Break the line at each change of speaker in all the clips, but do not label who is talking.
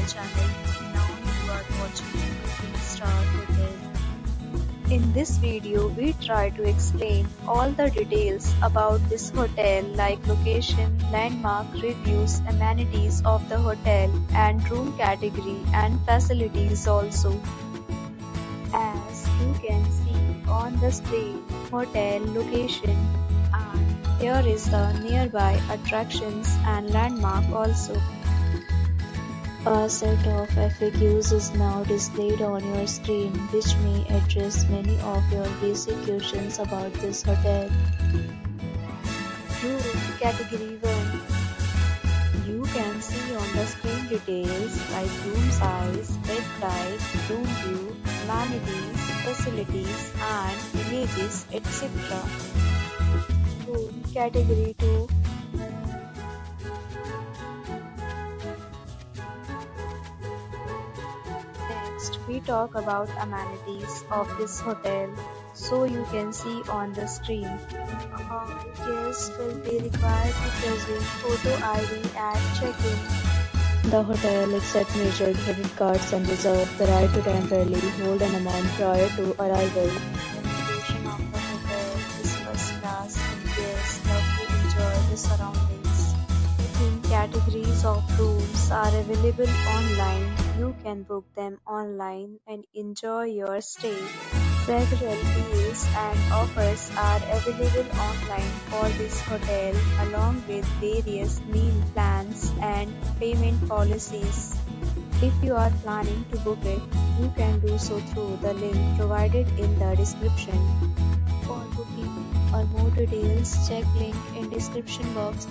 channel. Now you are watching a 3-star hotel. In this video, we try to explain all the details about this hotel like location, landmark, reviews, amenities of the hotel, and room category and facilities also. As you can see on the screen, hotel location, and here is the nearby attractions and landmark also. A set of FAQs is now displayed on your screen, which may address many of your basic questions about this hotel. Room Category 1. You can see on the screen details like room size, bed type, room view, amenities, facilities, and images, etc. Room Category 2. Next, we talk about amenities of this hotel. So you can see on the screen. All guests will be required to present photo ID at check-in. The hotel accepts major credit cards and reserves the right to temporarily hold an amount prior to arrival. Accommodation of the hotel is first class and guests love to enjoy the surroundings. Booking categories of rooms are available online. You can book them online and enjoy your stay. Several deals and offers are available online for this hotel, along with various meal plans and payment policies. If you are planning to book it, you can do so through the link provided in the description. For booking or more details, check link in description box.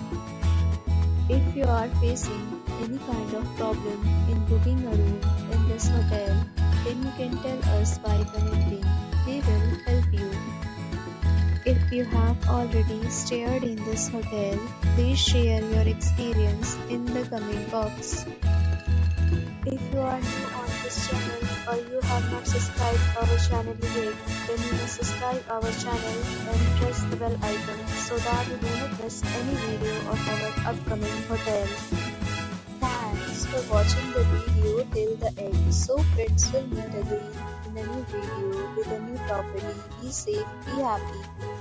If you are facing any kind of problem in booking a room in this hotel, then you can tell us by commenting. We will help you. If you have already stayed in this hotel, please share your experience in the comment box. If you are new on this channel or you have not subscribed our channel yet, then you must subscribe our channel and press the bell icon so that you do not miss any video of our upcoming hotel. Thanks for watching the video till the end. So friends, will meet again in a new video with a new property. Be safe, be happy.